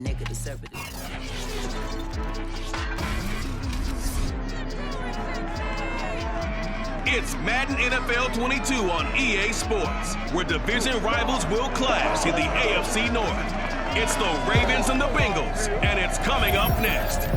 Conservative. It's Madden NFL 22 on EA Sports, where division rivals will clash in the AFC North. It's the Ravens and the Bengals, and it's coming up next.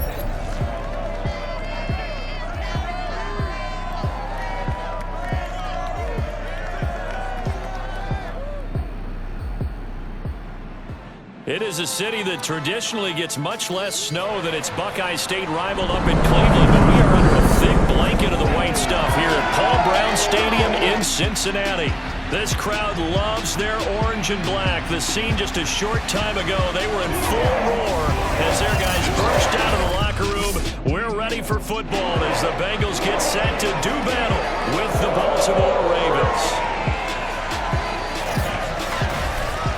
It is a city that traditionally gets much less snow than its Buckeye State rival up in Cleveland, but we are under a thick blanket of the white stuff here at Paul Brown Stadium in Cincinnati. This crowd loves their orange and black. The scene just a short time ago, they were in full roar as their guys burst out of the locker room. We're ready for football as the Bengals get set to do battle with the Baltimore Ravens.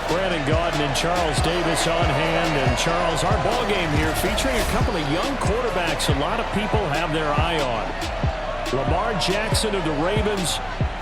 Brandon Gaudin and Charles Davis on hand. And Charles, our ball game here featuring a couple of young quarterbacks a lot of people have their eye on. Lamar Jackson of the Ravens,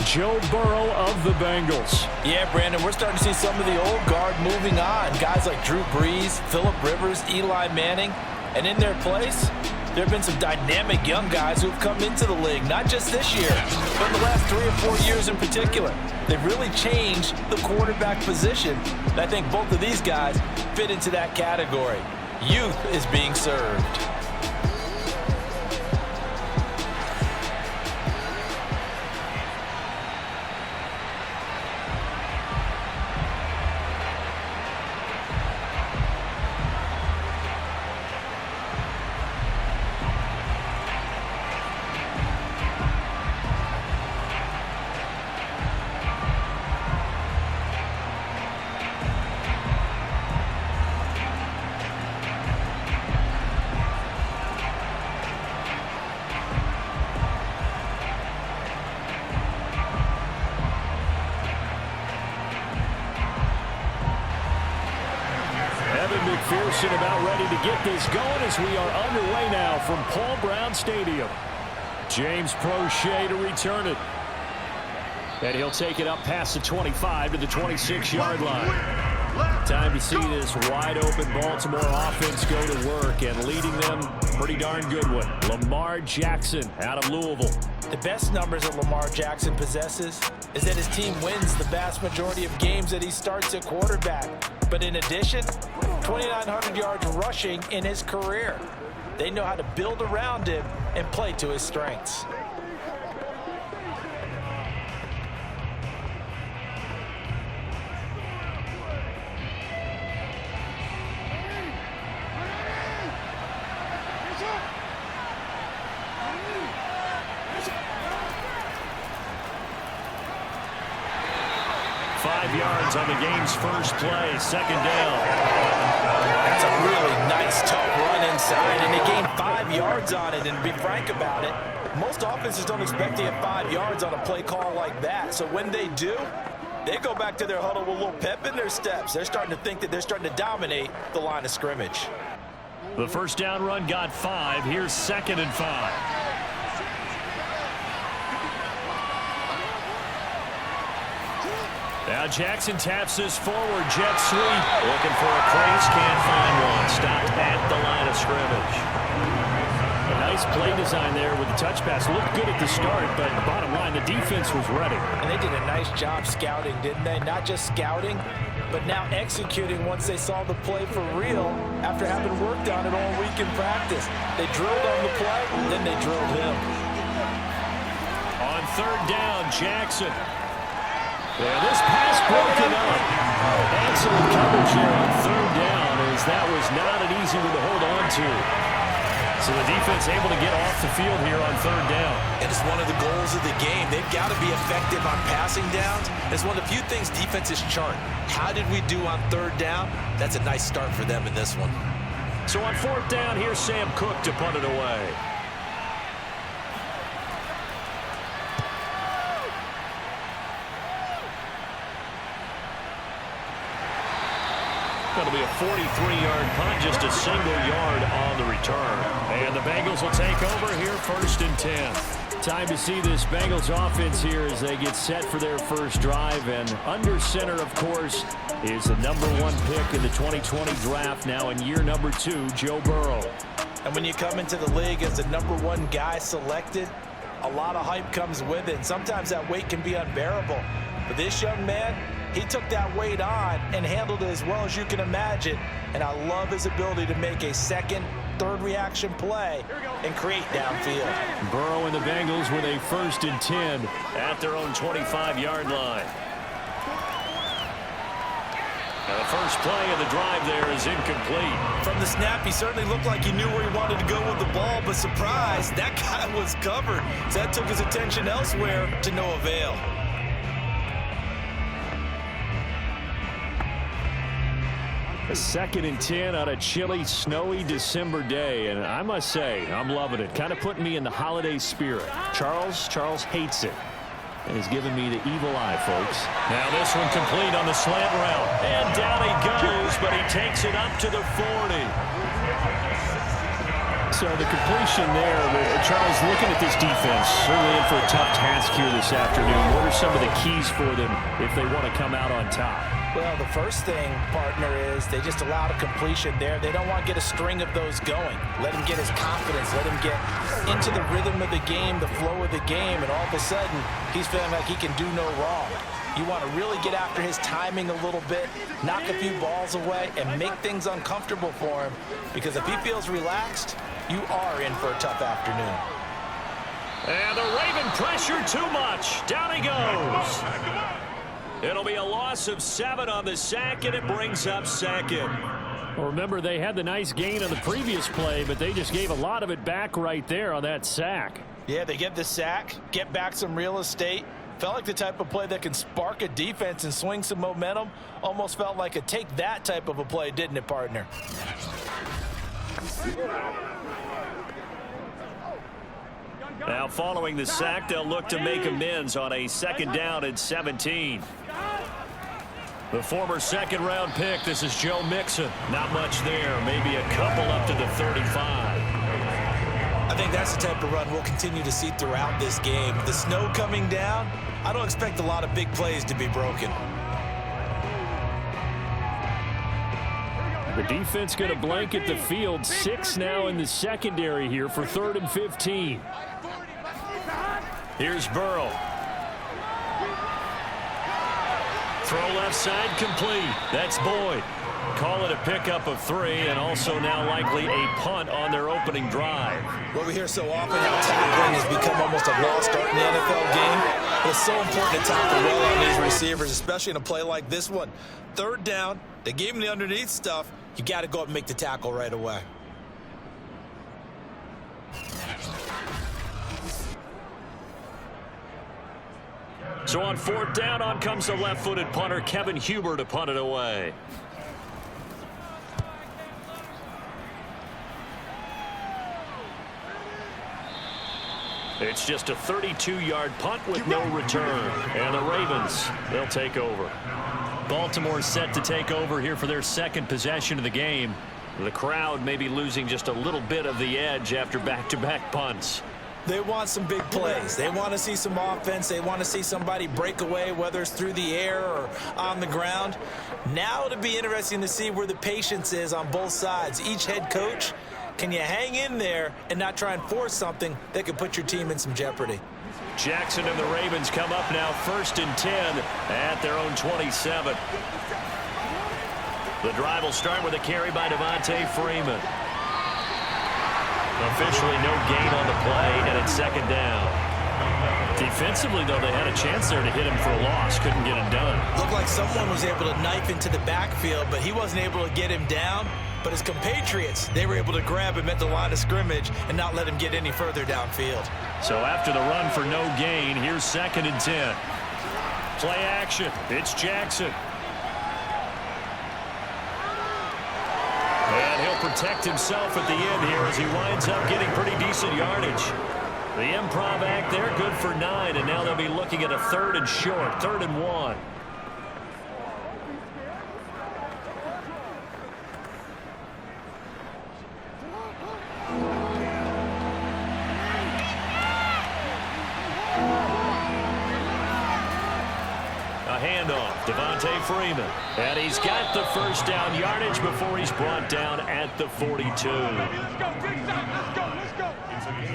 Joe Burrow of the Bengals. Yeah, Brandon, we're starting to see some of the old guard moving on. Guys like Drew Brees, Phillip Rivers, Eli Manning. And in their place, there have been some dynamic young guys who have come into the league, not just this year, but in the last 3 or 4 years in particular. They've really changed the quarterback position. And I think both of these guys fit into that category. Youth is being served. McPherson about ready to get this going as we are underway now from Paul Brown Stadium. James Prochet to return it. And he'll take it up past the 25 to the 26-yard line. Time to see this wide-open Baltimore offense go to work, and leading them, pretty darn good one. Lamar Jackson out of Louisville. The best numbers that Lamar Jackson possesses is that his team wins the vast majority of games that he starts at quarterback. But in addition, 2,900 yards rushing in his career. They know how to build around him and play to his strengths. On the game's first play, second down. That's a really nice, tough run inside, and they gained 5 yards on it. And to be frank about it, most offenses don't expect to get 5 yards on a play call like that. So when they do, they go back to their huddle with a little pep in their steps. They're starting to think that they're starting to dominate the line of scrimmage. The first down run got 5. Here's 2nd and 5. Now Jackson taps this forward, jet sweep. Looking for a crease, can't find one. Stopped at the line of scrimmage. A nice play design there with the touch pass. Looked good at the start, but bottom line, the defense was ready. And they did a nice job scouting, didn't they? Not just scouting, but now executing once they saw the play for real after having worked on it all week in practice. They drilled on the play, then they drilled him. On 3rd down, Jackson. Yeah, this pass broken up. Excellent coverage here on 3rd down, as that was not an easy one to hold on to. So the defense able to get off the field here on 3rd down. And it's one of the goals of the game. They've got to be effective on passing downs. It's one of the few things defenses chart. How did we do on 3rd down? That's a nice start for them in this one. So on 4th down, here's Sam Cook to punt it away. Going to be a 43-yard punt, just a single yard on the return. And the Bengals will take over here 1st and 10. Time to see this Bengals offense here as they get set for their first drive. And under center, of course, is the #1 pick in the 2020 draft, now in year number 2, Joe Burrow. And when you come into the league as the #1 guy selected, a lot of hype comes with it. Sometimes that weight can be unbearable. But this young man, he took that weight on and handled it as well as you can imagine. And I love his ability to make a second, third reaction play and create downfield. Burrow and the Bengals with a 1st and 10 at their own 25-yard line. Now the first play of the drive there is incomplete. From the snap, he certainly looked like he knew where he wanted to go with the ball, but surprise, that guy was covered. So that took his attention elsewhere to no avail. A 2nd and 10 on a chilly, snowy December day, and I must say, I'm loving it. Kind of putting me in the holiday spirit. Charles hates it, and has given me the evil eye, folks. Now this one complete on the slant route, and down he goes, but he takes it up to the 40. So the completion there, Charles, looking at this defense, certainly in for a tough task here this afternoon. What are some of the keys for them if they want to come out on top? Well, the first thing, partner, is they just allow a completion there. They don't want to get a string of those going. Let him get his confidence. Let him get into the rhythm of the game, the flow of the game, and all of a sudden, he's feeling like he can do no wrong. You want to really get after his timing a little bit, knock a few balls away, and make things uncomfortable for him, because if he feels relaxed, you are in for a tough afternoon. And the Raven pressure too much. Down he goes. It'll be a loss of 7 on the sack, and it brings up 2nd. Well, remember, they had the nice gain on the previous play, but they just gave a lot of it back right there on that sack. Yeah, they get the sack, get back some real estate. Felt like the type of play that can spark a defense and swing some momentum. Almost felt like a take that type of a play, didn't it, partner? Now following the sack, they'll look to make amends on a 2nd down and 17. The former 2nd-round pick, this is Joe Mixon. Not much there, maybe a couple up to the 35. I think that's the type of run we'll continue to see throughout this game. The snow coming down, I don't expect a lot of big plays to be broken. The defense going to blanket the field. 6 now in the secondary here for 3rd and 15. Here's Burrow. Throw left side complete. That's Boyd. Call it a pickup of 3, and also now likely a punt on their opening drive. What we hear so often, how tackling has become almost a lost art in the NFL game. But it's so important to tackle well on these receivers, especially in a play like this one. 3rd down, they gave him the underneath stuff. You got to go up and make the tackle right away. So on 4th down, on comes the left-footed punter, Kevin Huber, to punt it away. It's just a 32-yard punt with no return. And the Ravens, they'll take over. Baltimore set to take over here for their 2nd possession of the game. The crowd may be losing just a little bit of the edge after back-to-back punts. They want some big plays. They want to see some offense. They want to see somebody break away, whether it's through the air or on the ground. Now it'll be interesting to see where the patience is on both sides. Each head coach, can you hang in there and not try and force something that could put your team in some jeopardy? Jackson and the Ravens come up now 1st and 10 at their own 27. The drive will start with a carry by Devontae Freeman. Officially no gain on the play, and it's 2nd down. Defensively, though, they had a chance there to hit him for a loss. Couldn't get it done. Looked like someone was able to knife into the backfield, but he wasn't able to get him down. But his compatriots, they were able to grab him at the line of scrimmage and not let him get any further downfield. So after the run for no gain, here's 2nd and 10. Play action. It's Jackson. And he'll protect himself at the end here as he winds up getting pretty decent yardage. The improv act there, good for 9, and now they'll be looking at a 3rd and short, 3rd and 1. Devontae Freeman. And he's got the first down yardage before he's brought down at the 42.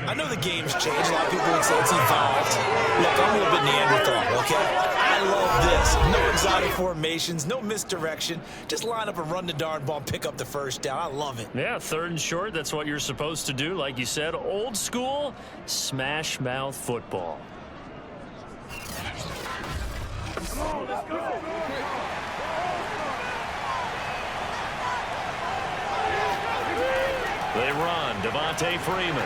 I know the game's changed. A lot of people would say it's evolved. Look, I'm a little bit Neanderthal, okay? I love this. No exotic formations, no misdirection. Just line up and run the darn ball and pick up the first down. I love it. Yeah, 3rd and short. That's what you're supposed to do. Like you said, old school, smash mouth football. They run. Devontae Freeman.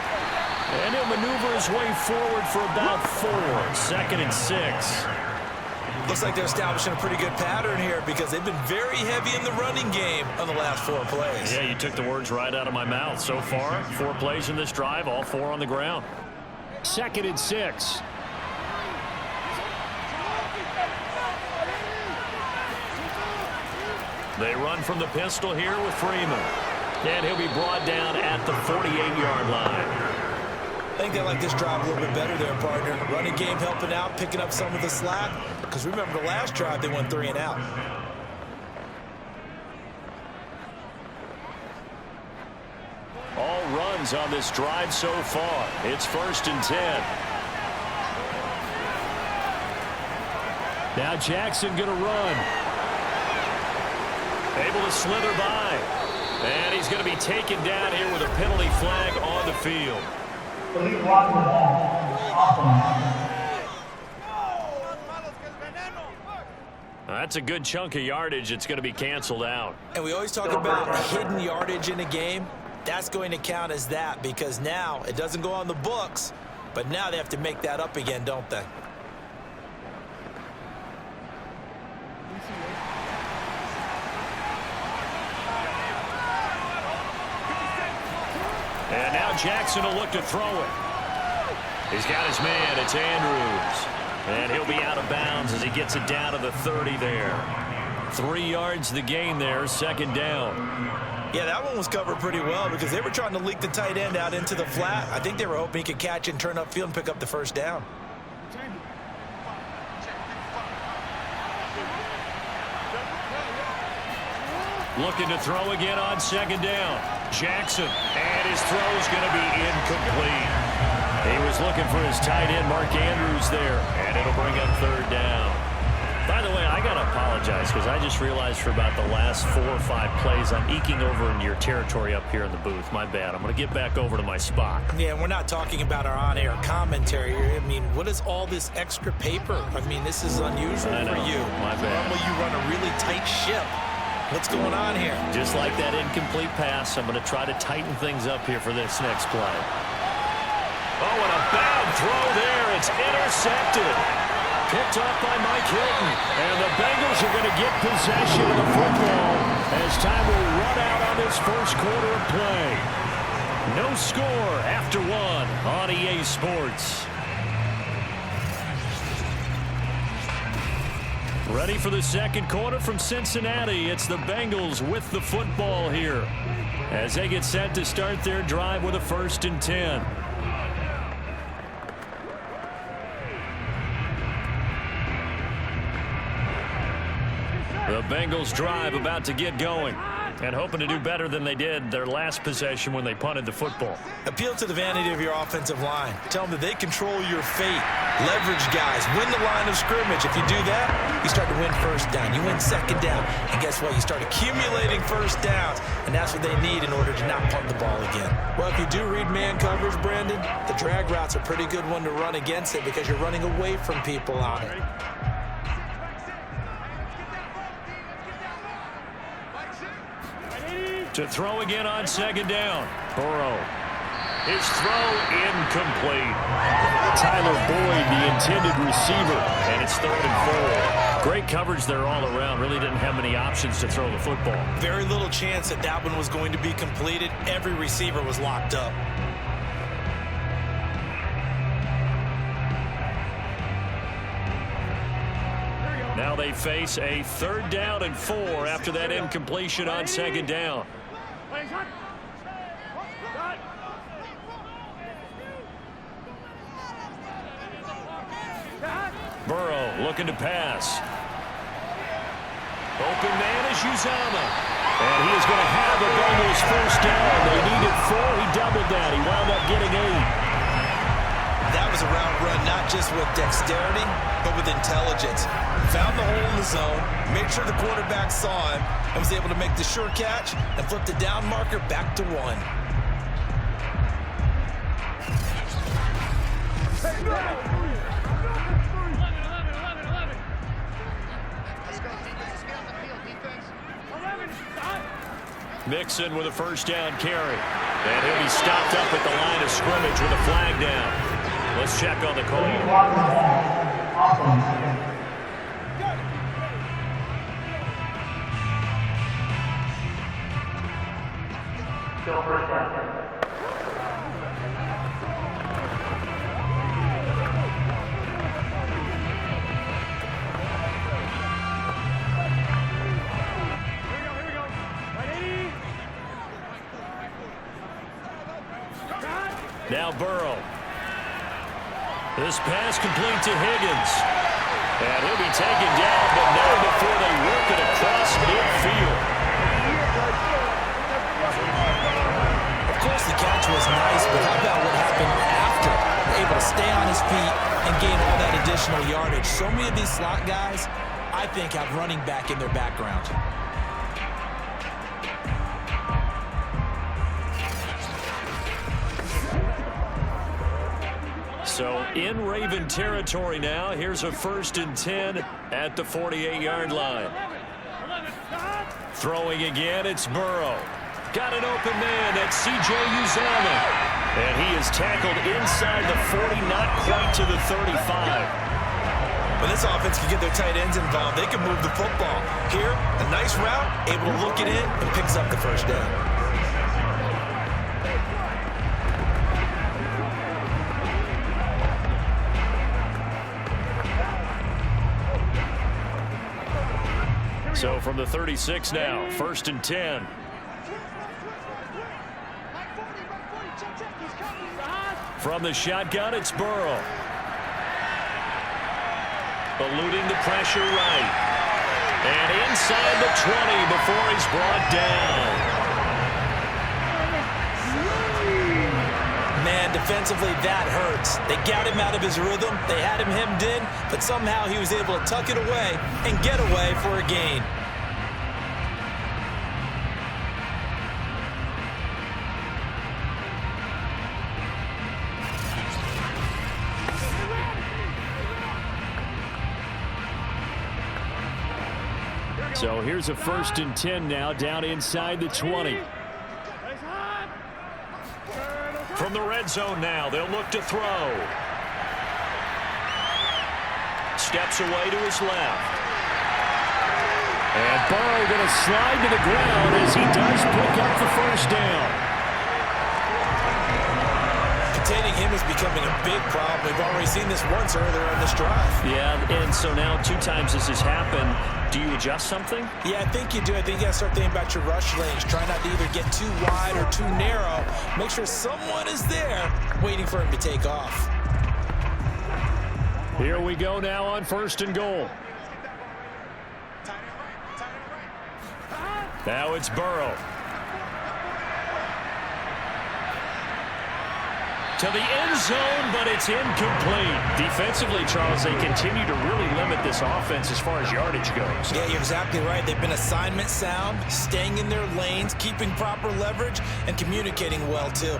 And he'll maneuver his way forward for about 4. 2nd and 6. Looks like they're establishing a pretty good pattern here because they've been very heavy in the running game on the last 4 plays. Yeah, you took the words right out of my mouth. So far, 4 plays in this drive, all 4 on the ground. 2nd and 6. They run from the pistol here with Freeman. And he'll be brought down at the 48-yard line. I think they like this drive a little bit better there, partner. Running game helping out, picking up some of the slack. Because remember the last drive, they went 3 and out. All runs on this drive so far. It's 1st and 10. Now Jackson going to run. Able to slither by. And he's going to be taken down here with a penalty flag on the field. That's a good chunk of yardage. It's going to be canceled out. And we always talk about hidden yardage in a game. That's going to count as that because now it doesn't go on the books, but now they have to make that up again, don't they? And now Jackson will look to throw it. He's got his man. It's Andrews. And he'll be out of bounds as he gets it down to the 30 there. 3 yards the gain there, 2nd down. Yeah, that one was covered pretty well because they were trying to leak the tight end out into the flat. I think they were hoping he could catch and turn upfield and pick up the first down. Looking to throw again on 2nd down. Jackson, and his throw's going to be incomplete. He was looking for his tight end, Mark Andrews, there, and it'll bring up 3rd down. By the way, I got to apologize because I just realized for about the last 4 or 5 plays, I'm eking over into your territory up here in the booth. My bad. I'm going to get back over to my spot. Yeah, we're not talking about our on-air commentary. I mean, what is all this extra paper? I mean, this is unusual for you. My bad. Normally you run a really tight ship. What's going on here? Just like that incomplete pass, I'm going to try to tighten things up here for this next play. Oh, and a bad throw there. It's intercepted. Picked up by Mike Hilton. And the Bengals are going to get possession of the football as time will run out on this first quarter of play. No score after 1 on EA Sports. Ready for the 2nd quarter from Cincinnati. It's the Bengals with the football here as they get set to start their drive with a 1st and 10. The Bengals drive about to get going and hoping to do better than they did their last possession when they punted the football. Appeal to the vanity of your offensive line. Tell them that they control your fate. Leverage guys. Win the line of scrimmage. If you do that, you start to win 1st down. You win 2nd down. And guess what? You start accumulating 1st downs. And that's what they need in order to not punt the ball again. Well, if you do read man coverage, Brandon, the drag route's a pretty good one to run against it because you're running away from people on it. To throw again on 2nd down. Burrow. His throw incomplete. Tyler Boyd, the intended receiver, and it's 3rd and 4. Great coverage there all around. Really didn't have many options to throw the football. Very little chance that that one was going to be completed. Every receiver was locked up. Now they face a 3rd down and 4 after that incompletion on 2nd down. Burrow looking to pass. open man is Uzomah. And he is going to have a Bengals first down. They needed 4. He doubled that. He wound up getting 8. That was a route run, not just with dexterity, but with intelligence. Found the hole in the zone, made sure the quarterback saw him, and was able to make the sure catch and flip the down marker back to 1. Mixon with a first down carry. And he'll be stopped up at the line of scrimmage with a flag down. Let's check on the call. Now Burrow. This pass complete to Higgins. And he'll be taken down, but not before they work it across midfield. Of course, the catch was nice, but how about what happened after? Able to stay on his feet and gain all that additional yardage. So many of these slot guys, I think, have running back in their background. So in Raven territory now. Here's a 1st and 10 at the 48-yard line. Throwing again, it's Burrow. Got an open man, that's C.J. Uzomah. And he is tackled inside the 40, not quite to the 35. When this offense can get their tight ends involved, they can move the football. Here, a nice route, able to look it in, and picks up the first down. So from the 36 now, 1st and 10. From the shotgun, it's Burrow. Eluding the pressure right. And inside the 20 before he's brought down. Man, defensively, that hurts. They got him out of his rhythm. They had him hemmed in, but somehow he was able to tuck it away and get away for a gain. So here's a 1st and 10 now, down inside the 20. From the red zone now, they'll look to throw. Steps away to his left. And Burrow going to slide to the ground as he does pick up the first down. Containing him is becoming a big problem. We've already seen this once earlier in this drive. Yeah, and so now 2 times this has happened. Do you adjust something? Yeah, I think you do. I think you got to start thinking about your rush lanes. Try not to either get too wide or too narrow. Make sure someone is there waiting for him to take off. Here we go now on 1st and goal. Now it's Burrow. To the end zone, but it's incomplete. Defensively, Charles, they continue to really limit this offense as far as yardage goes. Yeah, you're exactly right. They've been assignment sound, staying in their lanes, keeping proper leverage, and communicating well, too.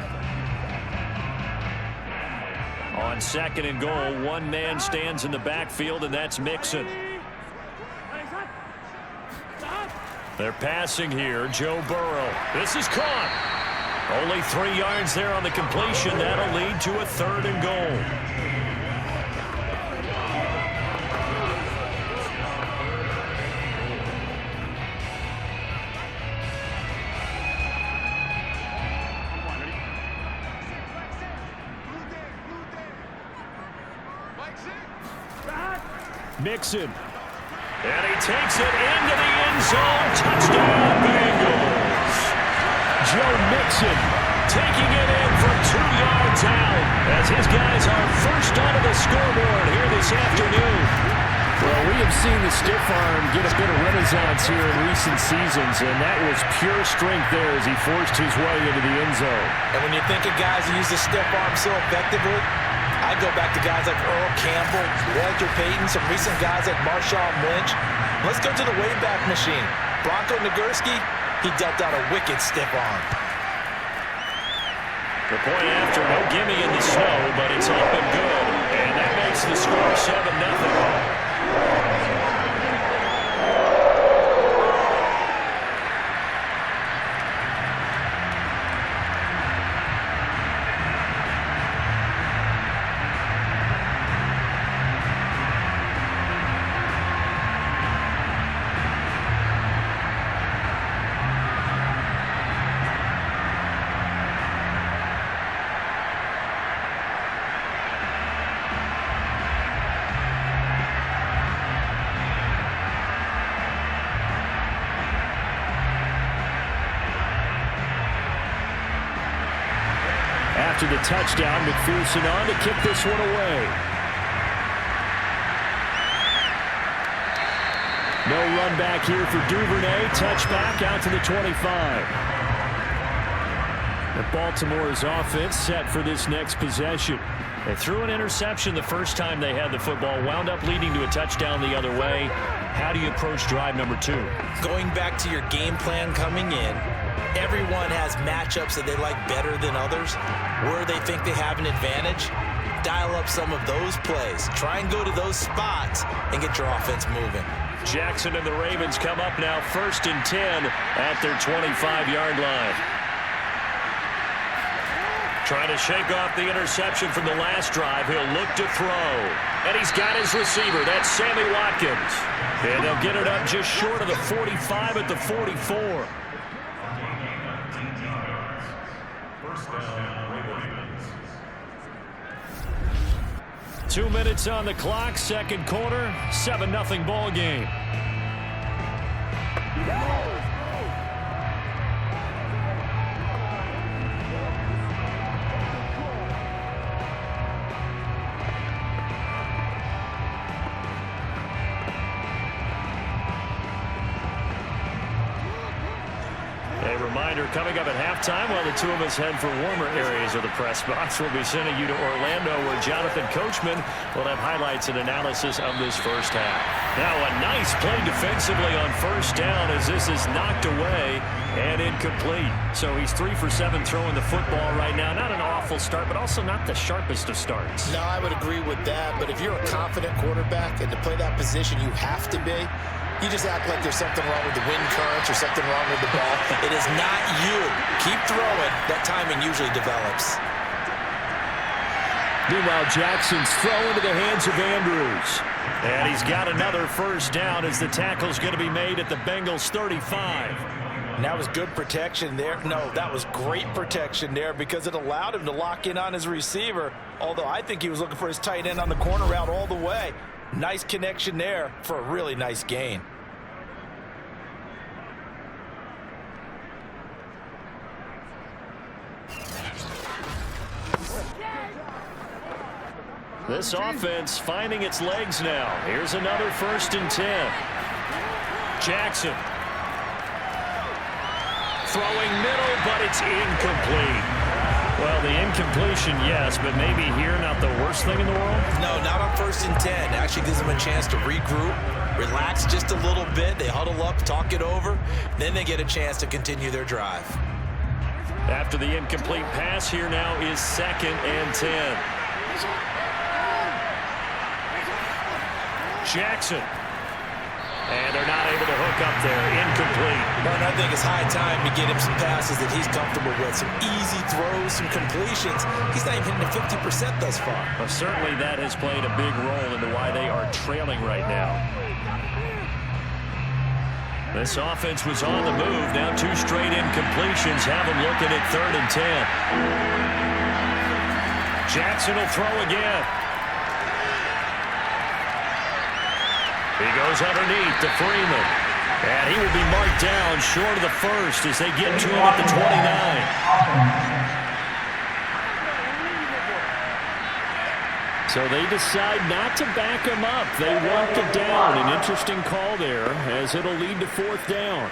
On 2nd and goal, one man stands in the backfield, and that's Mixon. They're passing here, Joe Burrow. This is caught. Only 3 yards there on the completion. That'll lead to a 3rd and goal. Mixon. And he takes it into the end zone. Touchdown, Bengals. Joe Mixon taking it in from 2 yards out as his guys are first onto the scoreboard here this afternoon. Well, we have seen the stiff arm get a bit of renaissance here in recent seasons, and that was pure strength there as he forced his way into the end zone. And when you think of guys who use the stiff arm so effectively, I go back to guys like Earl Campbell, Walter Payton, some recent guys like Marshawn Lynch. Let's go to the Wayback Machine. Bronco Nagurski, he dealt out a wicked stiff arm. The point after, no gimme in the snow, but it's up and good. And that makes the score 7-0. After the touchdown, McPherson on to kick this one away. No run back here for Duvernay. Touchback out to the 25. The Baltimore's offense set for this next possession. They threw an interception the first time they had the football, wound up leading to a touchdown the other way. How do you approach drive number 2? Going back to your game plan coming in, everyone has matchups that they like better than others. Where they think they have an advantage, dial up some of those plays. Try and go to those spots and get your offense moving. Jackson and the Ravens come up now 1st and 10 at their 25-yard line. Trying to shake off the interception from the last drive. He'll look to throw. And he's got his receiver. That's Sammy Watkins. And they'll get it up just short of the 45 at the 44. 2 minutes on the clock, second quarter, 7-0 ball game. A reminder, coming up at halftime, while the two of us head for warmer areas of the press box, we'll be sending you to Orlando, where Jonathan Coachman will have highlights and analysis of this first half. Now a nice play defensively on first down as this is knocked away and incomplete. So he's 3 for 7 throwing the football right now. Not an awful start, but also not the sharpest of starts. No, I would agree with that. But if you're a confident quarterback and to play that position, you have to be. You just act like there's something wrong with the wind currents or something wrong with the ball. It is not you. Keep throwing. That timing usually develops. Meanwhile, Jackson's throw into the hands of Andrews. And he's got another first down as the tackle's going to be made at the Bengals 35. And that was good protection there. No, that was great protection there because it allowed him to lock in on his receiver. Although I think he was looking for his tight end on the corner route all the way. Nice connection there for a really nice gain. This offense finding its legs now. Here's another 1st and 10. Jackson. Throwing middle, but it's incomplete. Well, the incompletion, yes, but maybe here not the worst thing in the world? No, not on 1st and 10. Actually gives them a chance to regroup, relax just a little bit. They huddle up, talk it over. Then they get a chance to continue their drive. After the incomplete pass, here now is 2nd and 10. Jackson. And they're not able to hook up there. Incomplete. But I think it's high time to get him some passes that he's comfortable with. Some easy throws, some completions. He's not even hitting the 50% thus far. Well, certainly that has played a big role into why they are trailing right now. This offense was on the move. Now 2 straight incompletions have them looking at 3rd and 10. Jackson will throw again. He goes underneath to Freeman. And he will be marked down short of the first as they get to him at the 29. So they decide not to back him up. They want the down. An interesting call there as it'll lead to 4th down.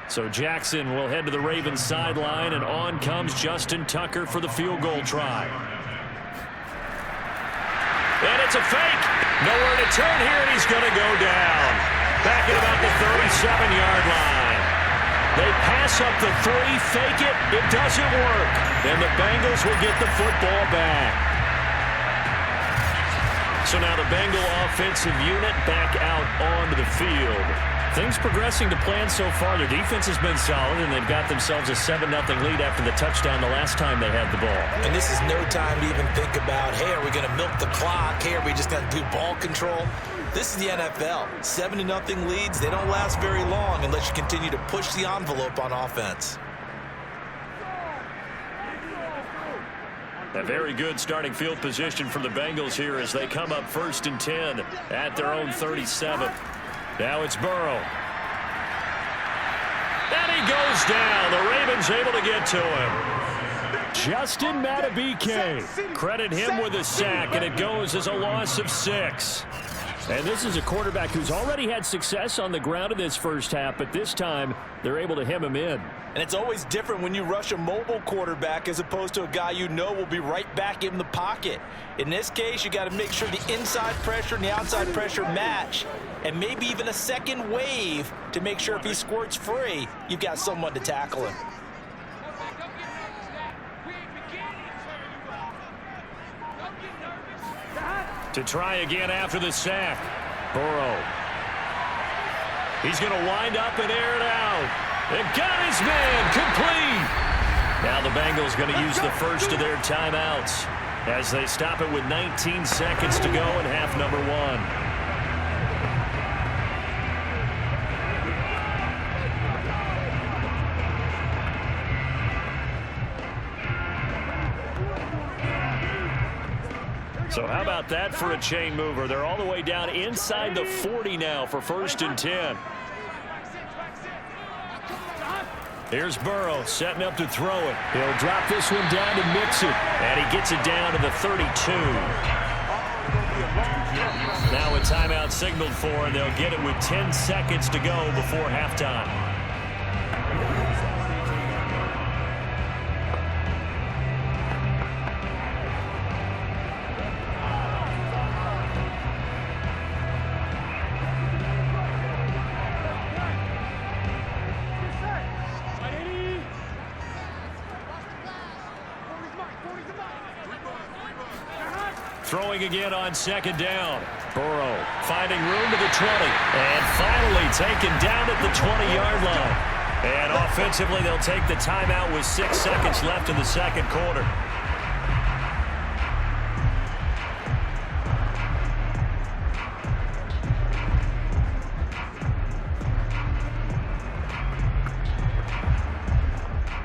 So Jackson will head to the Ravens sideline, and on comes Justin Tucker for the field goal try. And it's a fake. Nowhere to turn here, and he's going to go down. Back at about the 37-yard line. They pass up the 3, fake it. It doesn't work. And the Bengals will get the football back. So now the Bengal offensive unit back out onto the field. Things progressing to plan so far. Their defense has been solid, and they've got themselves a 7-0 lead after the touchdown the last time they had the ball. And this is no time to even think about, hey, are we going to milk the clock? Hey, are we just going to do ball control? This is the NFL. 7-0 leads, they don't last very long unless you continue to push the envelope on offense. A very good starting field position for the Bengals here as they come up 1st and 10 at their own 37. Now it's Burrow. And he goes down. The Ravens able to get to him. Justin Madubuike. Credit him with a sack, and it goes as a loss of 6. And this is a quarterback who's already had success on the ground in this first half, but this time they're able to hem him in. And it's always different when you rush a mobile quarterback as opposed to a guy you know will be right back in the pocket. In this case, you got to make sure the inside pressure and the outside pressure match, and maybe even a second wave to make sure if he squirts free, you've got someone to tackle him. To try again after the sack. Burrow. He's going to wind up and air it out. And got his man complete. Now the Bengals going to use the first of their timeouts as they stop it with 19 seconds to go in half number 1. So how about that for a chain mover? They're all the way down inside the 40 now for 1st and 10. Here's Burrow setting up to throw it. He'll drop this one down to mix it. And he gets it down to the 32. Now a timeout signaled for, and they'll get it with 10 seconds to go before halftime. Throwing again on 2nd down. Burrow finding room to the 20. And finally taken down at the 20-yard line. And offensively, they'll take the timeout with 6 seconds left in the second quarter.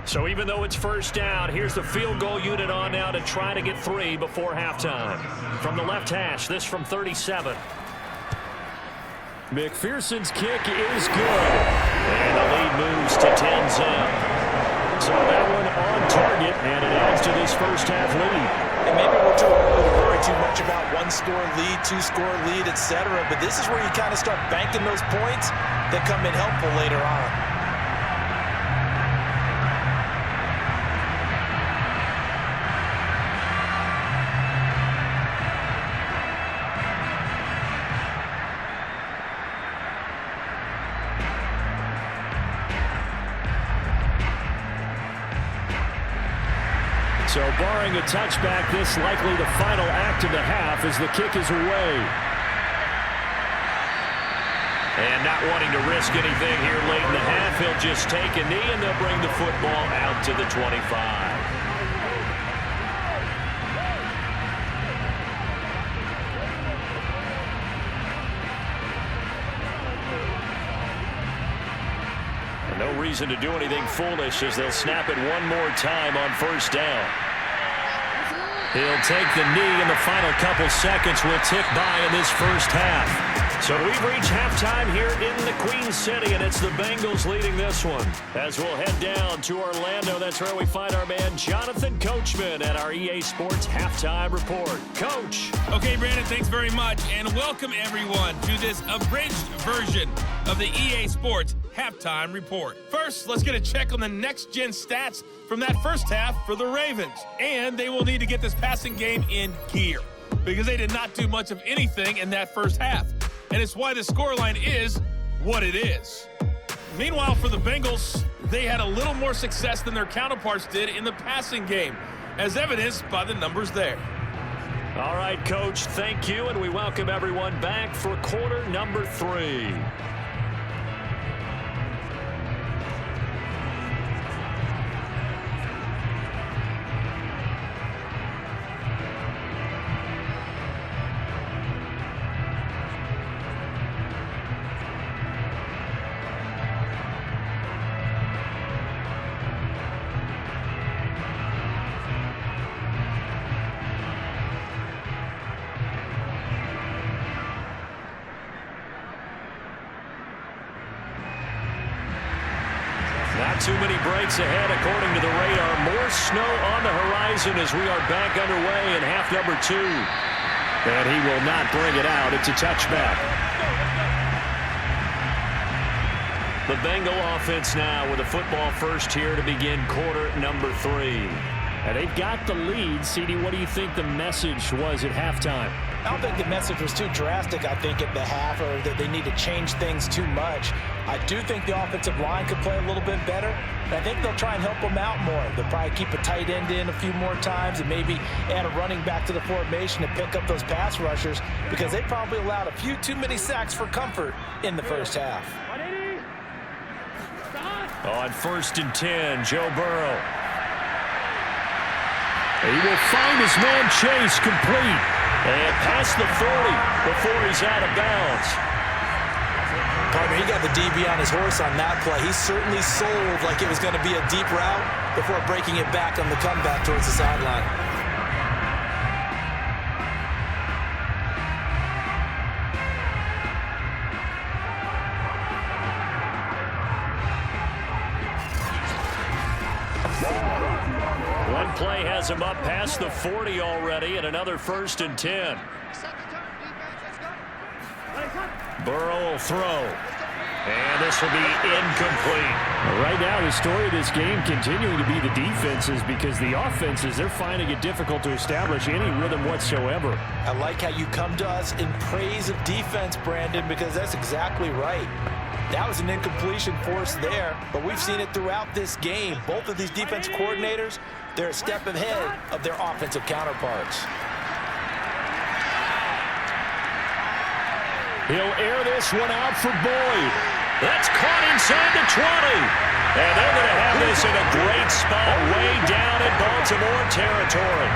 So even though it's 1st down, here's the field goal unit on now to try to get 3 before halftime. From the left hash, this from 37. McPherson's kick is good. And the lead moves to 10-zip. So that one on target, and it adds to this first half lead. And maybe we're too early to worry too much about 1-score lead, 2-score lead, etc. But this is where you kind of start banking those points that come in helpful later on. So barring a touchback, this likely the final act of the half as the kick is away. And not wanting to risk anything here late in the half, he'll just take a knee and they'll bring the football out to the 25. No reason to do anything foolish as they'll snap it one more time on 1st down. He'll take the knee, and the final couple seconds will tick by in this first half. So we've reached halftime here in the Queen City, and it's the Bengals leading this one. As we'll head down to Orlando, that's where we find our man Jonathan Coachman at our EA Sports Halftime Report. Coach. Okay, Brandon, thanks very much, and welcome everyone to this abridged version of the EA Sports Halftime Report. First, let's get a check on the next-gen stats from that first half for the Ravens. And they will need to get this passing game in gear because they did not do much of anything in that first half. And it's why the scoreline is what it is. Meanwhile, for the Bengals, they had a little more success than their counterparts did in the passing game, as evidenced by the numbers there. All right, Coach, thank you, and we welcome everyone back for quarter number 3. Not too many breaks ahead according to the radar. More snow on the horizon as we are back underway in half number 2. And he will not bring it out. It's a touchback. The Bengal offense now with a football first here to begin quarter number 3. And they've got the lead. CD, what do you think the message was at halftime? I don't think the message was too drastic, I think, at the half, or that they need to change things too much. I do think the offensive line could play a little bit better, and I think they'll try and help them out more. They'll probably keep a tight end in a few more times and maybe add a running back to the formation to pick up those pass rushers because they probably allowed a few too many sacks for comfort in the first half. On 1st and 10, Joe Burrow. He will find his man Chase complete. And past the 40 before he's out of bounds. Partner, he got the DB on his horse on that play. He certainly sold like it was going to be a deep route before breaking it back on the comeback towards the sideline. One play has him up past the 40 already, and another 1st and 10. Burrow will throw. And this will be incomplete. Right now, the story of this game continuing to be the defenses because the offenses, they're finding it difficult to establish any rhythm whatsoever. I like how you come to us in praise of defense, Brandon, because that's exactly right. That was an incompletion forced there, but we've seen it throughout this game. Both of these defense coordinators, they're a step ahead of their offensive counterparts. He'll air this one out for Boyd. That's caught inside the 20. And they're going to have this in a great spot way down in Baltimore territory.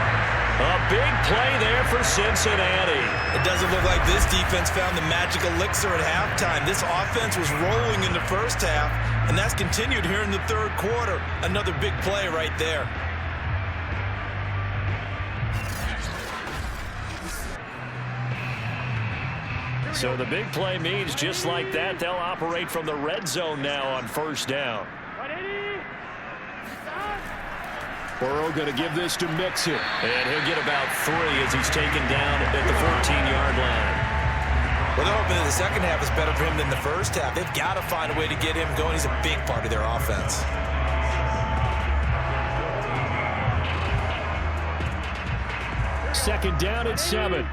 A big play there for Cincinnati. It doesn't look like this defense found the magic elixir at halftime. This offense was rolling in the first half, and that's continued here in the third quarter. Another big play right there. So the big play means just like that, they'll operate from the red zone now on 1st down. Burrow going to give this to Mixon. And he'll get about 3 as he's taken down at the 14-yard line. Well, they're hoping that the second half is better for him than the first half. They've got to find a way to get him going. He's a big part of their offense. Second down at 7.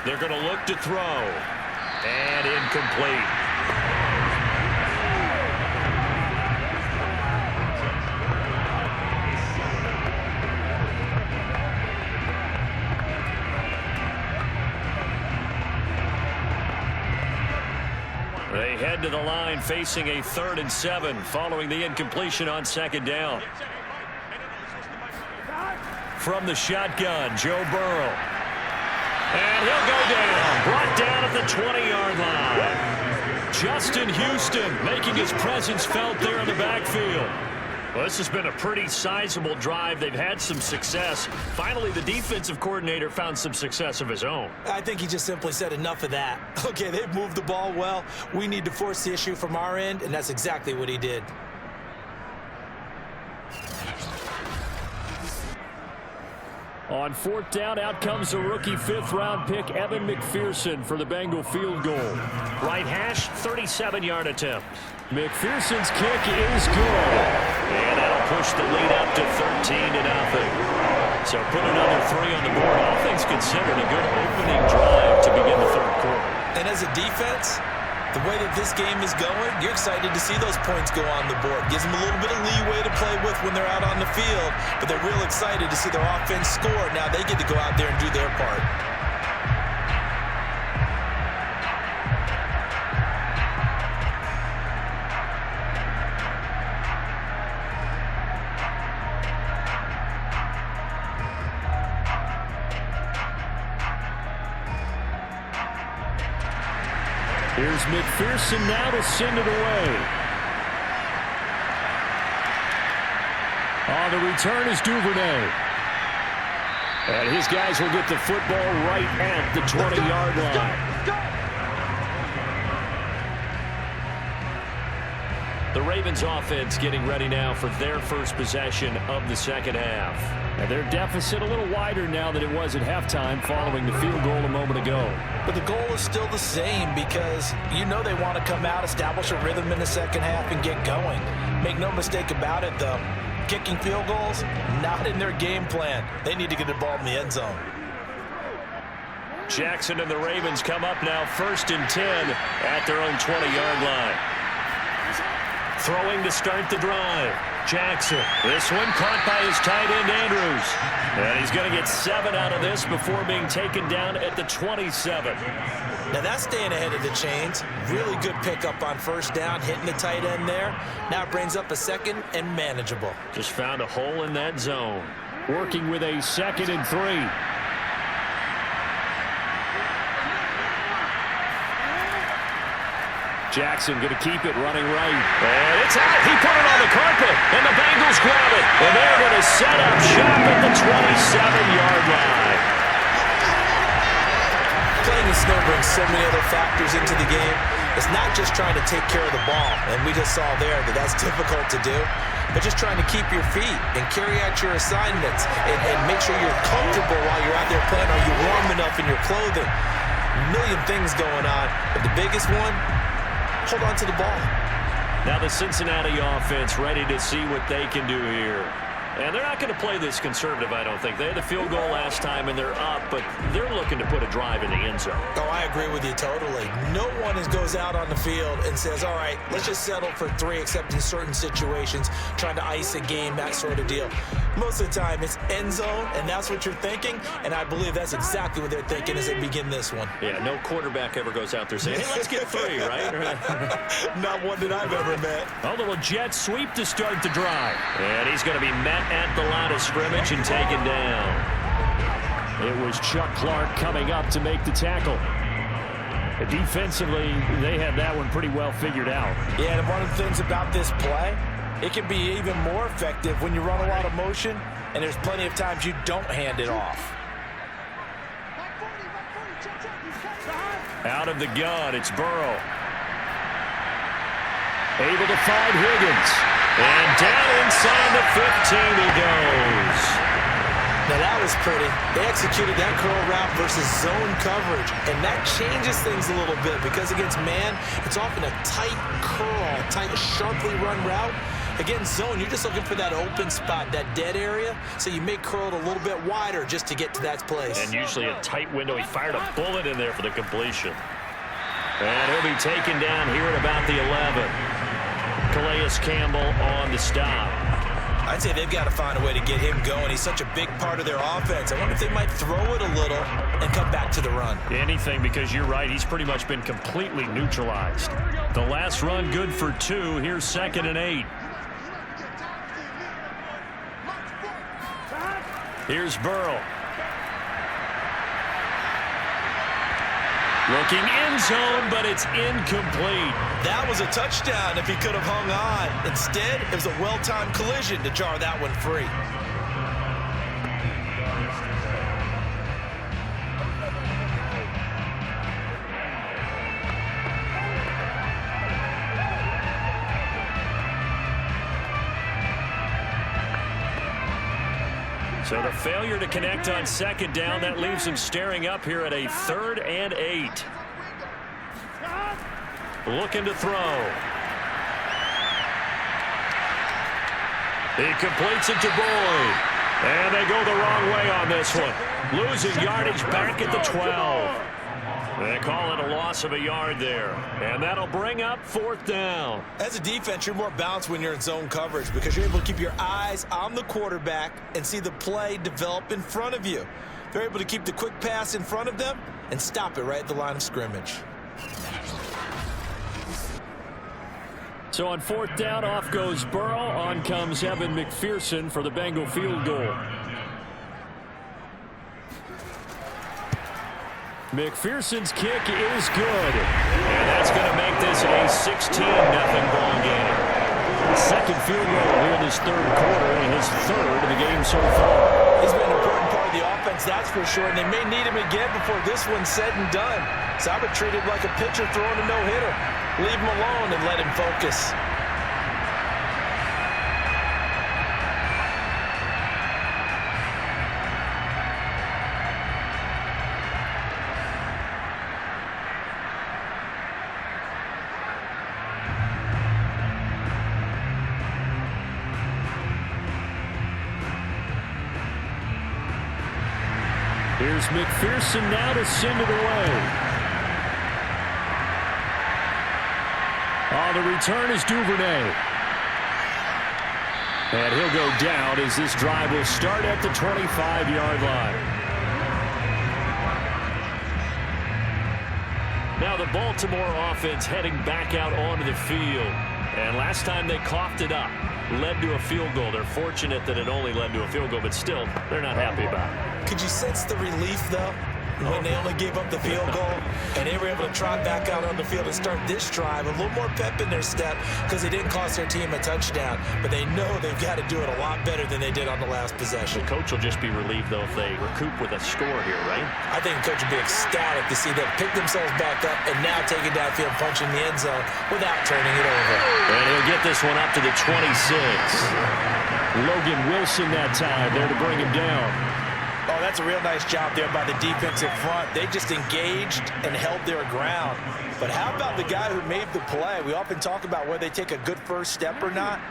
They're going to look to throw. And incomplete. They head to the line facing a 3rd and 7 following the incompletion on 2nd down. From the shotgun, Joe Burrow. And he'll go down, brought down at the 20-yard line. Justin Houston making his presence felt there in the backfield. Well, this has been a pretty sizable drive. They've had some success. Finally, the defensive coordinator found some success of his own. I think he just simply said enough of that. Okay, they've moved the ball well. We need to force the issue from our end, and that's exactly what he did. On fourth down, out comes the rookie fifth-round pick, Evan McPherson, for the Bengal field goal. Right hash, 37-yard attempt. McPherson's kick is good. And that'll push the lead up to 13-0. So put another 3 on the board. All things considered, a good opening drive to begin the third quarter. And as a defense, the way that this game is going, you're excited to see those points go on the board. Gives them a little bit of leeway to play with when they're out on the field, but they're real excited to see their offense score. Now they get to go out there and do their part. Here's McPherson now to send it away. On the return is Duvernay. And his guys will get the football right at the 20-yard line. The Ravens offense getting ready now for their first possession of the second half. And their deficit a little wider now than it was at halftime following the field goal a moment ago. But the goal is still the same because you know they want to come out, establish a rhythm in the second half, and get going. Make no mistake about it, though. Kicking field goals, not in their game plan. They need to get the ball in the end zone. Jackson and the Ravens come up now 1st and 10 at their own 20-yard line. Throwing to start the drive. Jackson. This one caught by his tight end, Andrews. And he's going to get 7 out of this before being taken down at the 27. Now that's staying ahead of the chains. Really good pickup on first down, hitting the tight end there. Now it brings up a 2nd and manageable. Just found a hole in that zone. Working with a 2nd and 3. Jackson going to keep it running right. And it's out. He put it on the carpet. And the Bengals grab it. And they're going to set up shop at the 27-yard line. Playing in snow brings so many other factors into the game. It's not just trying to take care of the ball. And we just saw there that that's difficult to do. But just trying to keep your feet and carry out your assignments and make sure you're comfortable while you're out there playing. Are you warm enough in your clothing? A million things going on. But the biggest one, hold on to the ball. Now the Cincinnati offense ready to see what they can do here. And they're not going to play this conservative, I don't think. They had the field goal last time, and they're up, but they're looking to put a drive in the end zone. Oh, I agree with you totally. No one goes out on the field and says, all right, let's just settle for 3, except in certain situations, trying to ice a game, that sort of deal. Most of the time, it's end zone, and that's what you're thinking, and I believe that's exactly what they're thinking as they begin this one. Yeah, no quarterback ever goes out there saying, hey, let's get 3, right? Not one that I've ever met. A little jet sweep to start the drive. And he's going to be met at the line of scrimmage and taken down. It was Chuck Clark coming up to make the tackle. Defensively, they had that one pretty well figured out. Yeah, and one of the things about this play, it can be even more effective when you run a lot of motion, and there's plenty of times you don't hand it off. Out of the gun, it's Burrow. Able to find Higgins. And down inside the 15 he goes. Now that was pretty. They executed that curl route versus zone coverage, and that changes things a little bit because against man, it's often a tight curl, tight, sharply run route. Against zone, you're just looking for that open spot, that dead area, so you may curl it a little bit wider just to get to that place. And usually a tight window. He fired a bullet in there for the completion. And he'll be taken down here at about the 11. Calais Campbell on the stop. I'd say they've got to find a way to get him going. He's such a big part of their offense. I wonder if they might throw it a little and come back to the run. Anything, because you're right. He's pretty much been completely neutralized. The last run good for 2. Here's 2nd and 8. Here's Burrow. Looking end zone, but it's incomplete. That was a touchdown if he could have hung on. Instead, it was a well-timed collision to jar that one free. So the failure to connect on second down, that leaves him staring up here at a 3rd and 8. Looking to throw. He completes it to Boyd. And they go the wrong way on this one. Losing yardage back at the 12. They call it a loss of a yard there. And that'll bring up 4th down. As a defense, you're more balanced when you're in zone coverage because you're able to keep your eyes on the quarterback and see the play develop in front of you. They're able to keep the quick pass in front of them and stop it right at the line of scrimmage. So on 4th down, off goes Burrow. On comes Evan McPherson for the Bengal field goal. McPherson's kick is good. And that's going to make this a 16-0 ball game. Second field goal here in this 3rd quarter and his 3rd of the game so far. He's been an important part of the offense, that's for sure, and they may need him again before this one's said and done. So I would treat it like a pitcher throwing a no-hitter. Leave him alone and let him focus. Here's McPherson now to send it away. The return is Duvernay. And he'll go down as this drive will start at the 25-yard line. Now the Baltimore offense heading back out onto the field. And last time they coughed it up, led to a field goal. They're fortunate that it only led to a field goal, but still, they're not happy about it. Could you sense the relief, though, when they only gave up the field goal and they were able to trot back out on the field and start this drive? A little more pep in their step because it didn't cost their team a touchdown, but they know they've got to do it a lot better than they did on the last possession. The coach will just be relieved, though, if they recoup with a score here, right? I think the coach will be ecstatic to see them pick themselves back up and now take it downfield, punching the end zone without turning it over. And he'll get this one up to the 26. Logan Wilson that time there to bring him down. Oh, that's a real nice job there by the defensive front. They just engaged and held their ground. But how about the guy who made the play? We often talk about whether they take a good first step or not.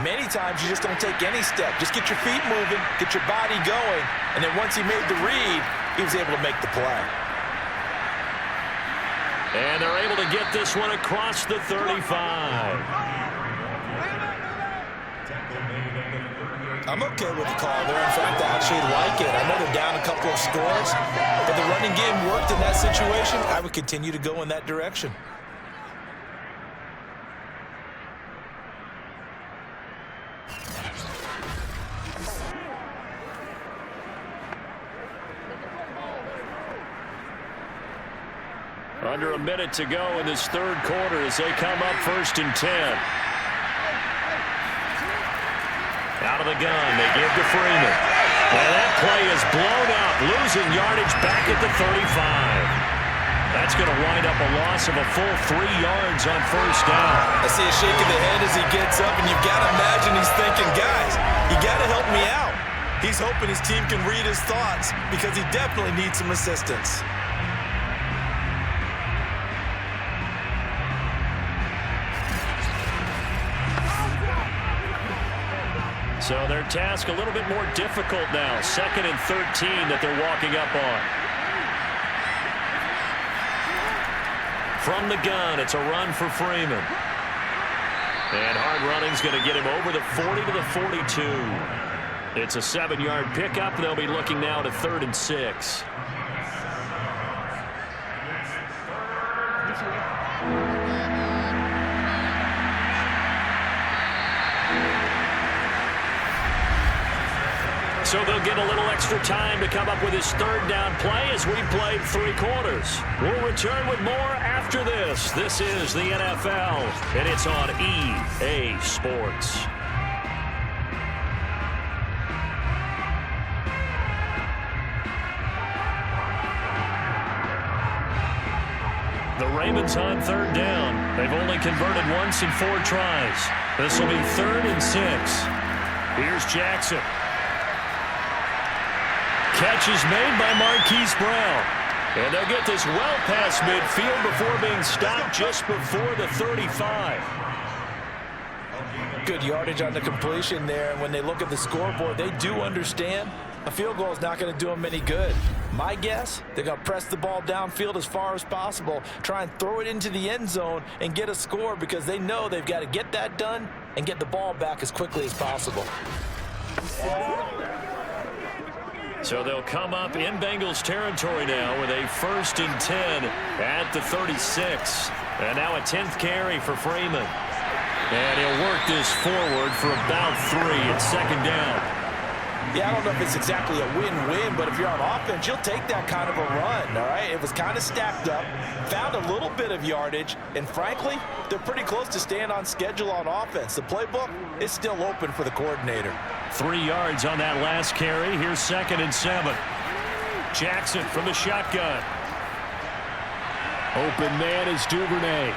Many times you just don't take any step. Just get your feet moving, get your body going, and then once he made the read, he was able to make the play. And they're able to get this one across the 35. I'm okay with the call there. In fact, I actually like it. I know they're down a couple of scores, but the running game worked in that situation. I would continue to go in that direction. Under a minute to go in this 3rd quarter as they come up 1st and 10. Out of the gun, they give to Freeman. And that play is blown up, losing yardage back at the 35. That's going to wind up a loss of a full 3 yards on 1st down. I see a shake of the head as he gets up, and you've got to imagine he's thinking, guys, you got to help me out. He's hoping his team can read his thoughts because he definitely needs some assistance. So their task a little bit more difficult now. 2nd and 13 that they're walking up on. From the gun, it's a run for Freeman. And hard running's going to get him over the 40 to the 42. It's a 7-yard pickup. They'll be looking now to 3rd and 6. So they'll get a little extra time to come up with his third down play as we played 3 quarters. We'll return with more after this. This is the NFL, and it's on EA Sports. The Ravens on third down. They've only converted once in 4 tries. This will be 3rd and 6. Here's Jackson. Catch is made by Marquise Brown. And they'll get this well past midfield before being stopped just before the 35. Good yardage on the completion there. And when they look at the scoreboard, they do understand a field goal is not going to do them any good. My guess, they're going to press the ball downfield as far as possible, try and throw it into the end zone and get a score because they know they've got to get that done and get the ball back as quickly as possible. So they'll come up in Bengals territory now with a 1st and 10 at the 36. And now a 10th carry for Freeman. And he'll work this forward for about 3 at 2nd down. Yeah, I don't know if it's exactly a win-win, but if you're on offense, you'll take that kind of a run, all right? It was kind of stacked up, found a little bit of yardage, and frankly, they're pretty close to staying on schedule on offense. The playbook is still open for the coordinator. 3 yards on that last carry. Here's 2nd and 7. Jackson from the shotgun. Open man is Duvernay.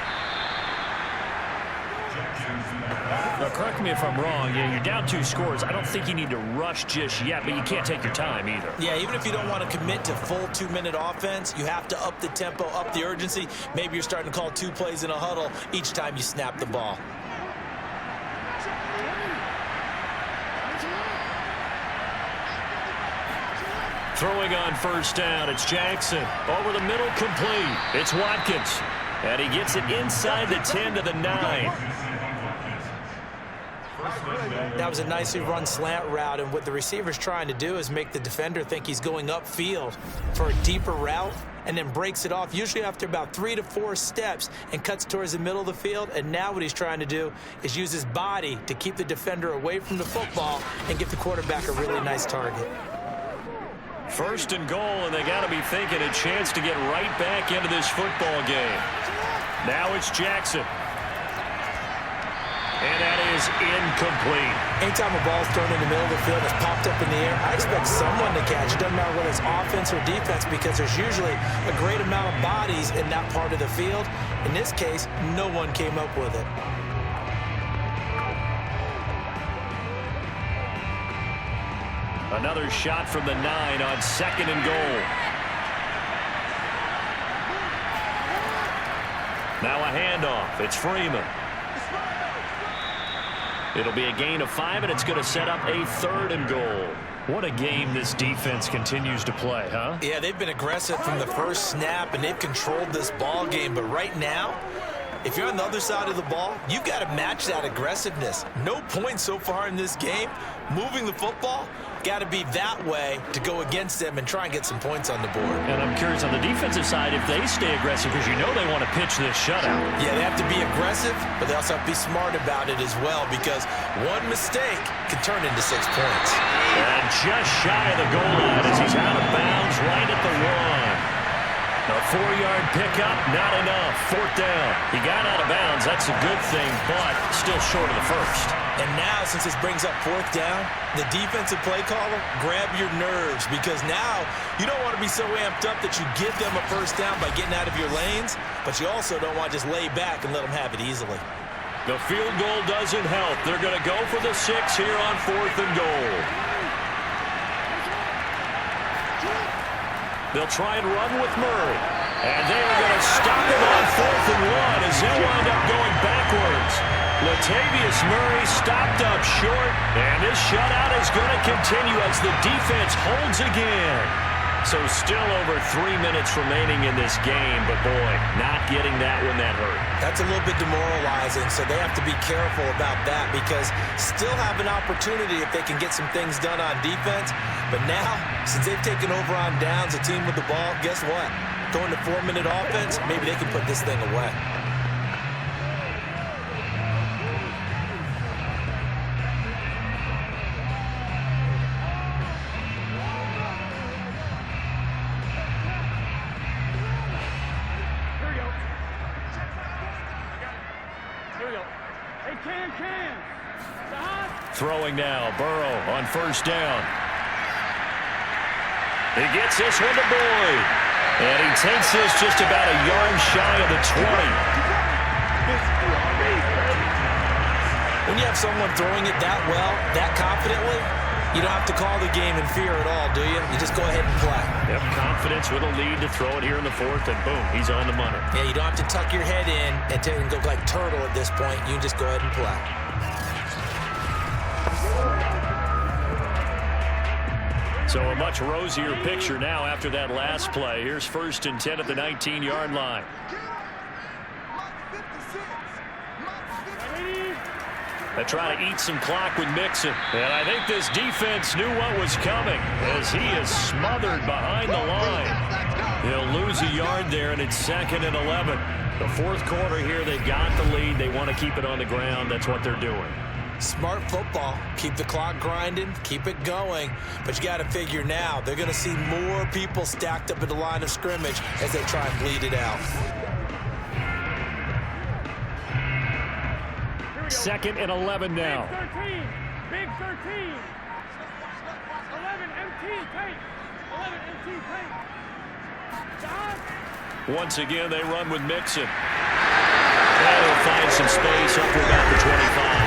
Now, correct me if I'm wrong. Yeah, you're down 2 scores. I don't think you need to rush just yet, but you can't take your time either. Yeah, even if you don't want to commit to full 2-minute offense, you have to up the tempo, up the urgency. Maybe you're starting to call 2 plays in a huddle each time you snap the ball. Throwing on 1st down, it's Jackson. Over the middle, complete. It's Watkins. And he gets it inside the 10 to the 9. That was a nicely run slant route, and what the receiver's trying to do is make the defender think he's going upfield for a deeper route and then breaks it off, usually after about 3 to 4 steps, and cuts towards the middle of the field. And now what he's trying to do is use his body to keep the defender away from the football and give the quarterback a really nice target. 1st and goal, and they got to be thinking a chance to get right back into this football game. Now it's Jackson. And that is incomplete. Anytime a ball's thrown in the middle of the field and it's popped up in the air, I expect someone to catch it. Doesn't matter whether it's offense or defense, because there's usually a great amount of bodies in that part of the field. In this case, no one came up with it. Another shot from the 9 on 2nd and goal. Now a handoff. It's Freeman. It'll be a gain of 5, and it's going to set up a 3rd and goal. What a game this defense continues to play, huh? Yeah, they've been aggressive from the first snap, and they've controlled this ball game. But right now, if you're on the other side of the ball, you've got to match that aggressiveness. No points so far in this game. Moving the football, got to be that way to go against them and try and get some points on the board. And I'm curious on the defensive side if they stay aggressive, because you know they want to pitch this shutout. Yeah, they have to be aggressive, but they also have to be smart about it as well, because one mistake can turn into 6 points. And just shy of the goal line as he's out of bounds right at the 1. A 4-yard pickup, not enough. 4th down. He got out of bounds. That's a good thing, but still short of the 1st. And now, since this brings up 4th down, the defensive play caller, grab your nerves, because now you don't want to be so amped up that you give them a 1st down by getting out of your lanes, but you also don't want to just lay back and let them have it easily. The field goal doesn't help. They're going to go for the 6 here on 4th and goal. They'll try and run with Murray. And they are going to stop him on 4th and 1 as they'll wind up going backwards. Latavius Murray stopped up short, and this shutout is going to continue as the defense holds again. So still over 3 minutes remaining in this game, but boy, not getting that one that hurt. That's a little bit demoralizing, so they have to be careful about that, because still have an opportunity if they can get some things done on defense. But now, since they've taken over on downs, a team with the ball, guess what? Going to 4-minute offense, maybe they can put this thing away. Throwing now, Burrow on first down. He gets this one to Boyd. And he takes this just about a yard shy of the 20. When you have someone throwing it that well, that confidently, you don't have to call the game in fear at all, do you? You just go ahead and play. Yep, confidence with a lead to throw it here in the fourth, and boom, he's on the money. Yeah, you don't have to tuck your head in and go like turtle at this point. You just go ahead and play. So a much rosier picture now after that last play. Here's 1st and 10 at the 19-yard line. They try to eat some clock with Mixon. And I think this defense knew what was coming as he is smothered behind the line. He'll lose a yard there, and it's 2nd and 11. The fourth quarter here, they got the lead. They want to keep it on the ground. That's what they're doing. Smart football. Keep the clock grinding. Keep it going. But you got to figure now, they're going to see more people stacked up at the line of scrimmage as they try and bleed it out. 2nd and 11 now. Big 13. 11 MT paint. 11 MT paint. Once again, they run with Mixon. And he'll find some space up to about the 25.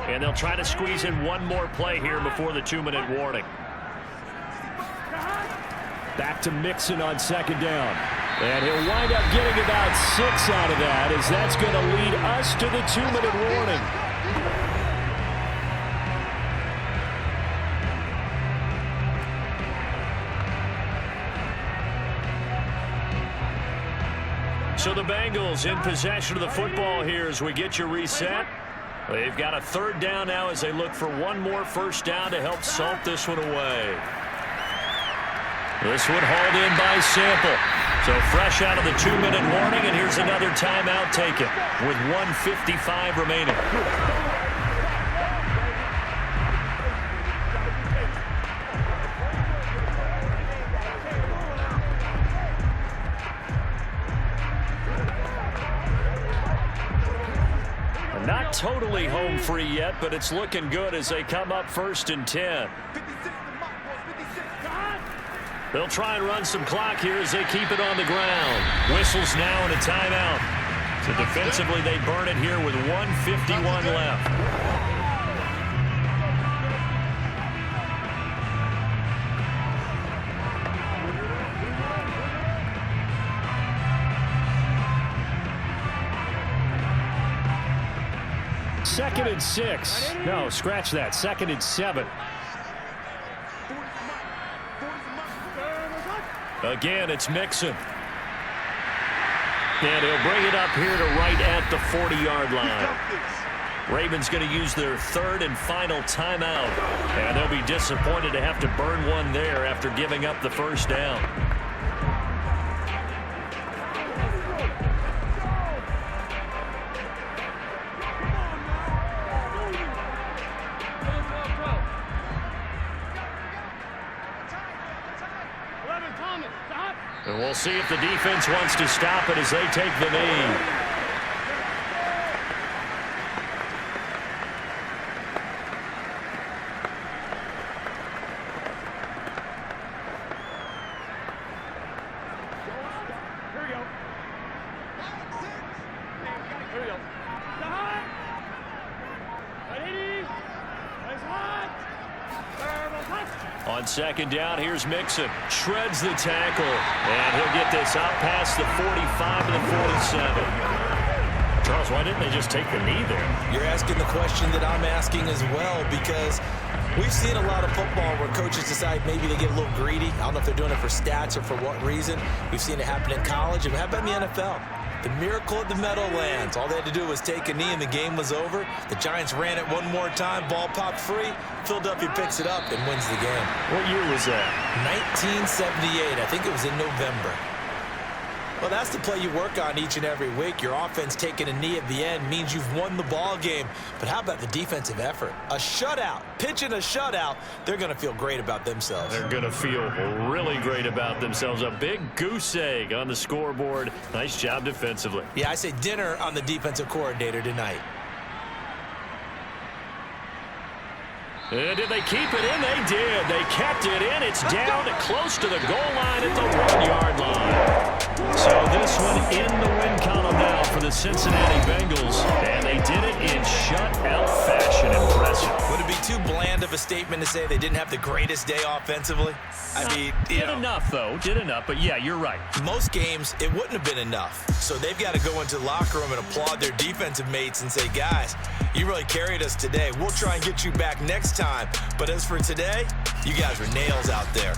And they'll try to squeeze in one more play here before the 2-minute warning. Back to Mixon on 2nd down. And he'll wind up getting about 6 out of that, as that's going to lead us to the 2-minute warning. So the Bengals in possession of the football here as we get you reset. They've got a 3rd down now as they look for one more 1st down to help salt this one away. This one hauled in by Sample. So fresh out of the 2-minute warning, and here's another timeout taken with 1:55 remaining. Not totally home free yet, but it's looking good as they come up 1st and 10. They'll try and run some clock here as they keep it on the ground. Whistles now and a timeout. So defensively, they burn it here with 1:51 left. Second and 6. No, scratch that. 2nd and 7. Again, it's Mixon. And he'll bring it up here to right at the 40-yard line. Ravens going to use their 3rd and final timeout. And they'll be disappointed to have to burn one there after giving up the 1st down. And we'll see if the defense wants to stop it as they take the knee. On 2nd down, here's Mixon. Shreds the tackle. And he'll get this out past the 45 to the 47. Charles, why didn't they just take the knee there? You're asking the question that I'm asking as well, because we've seen a lot of football where coaches decide maybe they get a little greedy. I don't know if they're doing it for stats or for what reason. We've seen it happen in college. And how about in the NFL? The miracle of the Meadowlands. All they had to do was take a knee and the game was over. The Giants ran it one more time. Ball popped free. Philadelphia picks it up and wins the game. What year was that? 1978. I think it was in November. Well, that's the play you work on each and every week. Your offense taking a knee at the end means you've won the ball game. But how about the defensive effort? A shutout. Pitching a shutout. They're going to feel great about themselves. They're going to feel really great about themselves. A big goose egg on the scoreboard. Nice job defensively. Yeah, I say dinner on the defensive coordinator tonight. And did they keep it in? They did. They kept it in. It's down close to the goal line at the 1-yard line. So this one in the win column now for the Cincinnati Bengals. And they did it in shutout fashion. Impressive. Would it be too bland of a statement to say they didn't have the greatest day offensively? I mean, did enough, though. Did enough. But, yeah, you're right. Most games, it wouldn't have been enough. So they've got to go into the locker room and applaud their defensive mates and say, guys, you really carried us today. We'll try and get you back next time. But as for today, you guys were nails out there.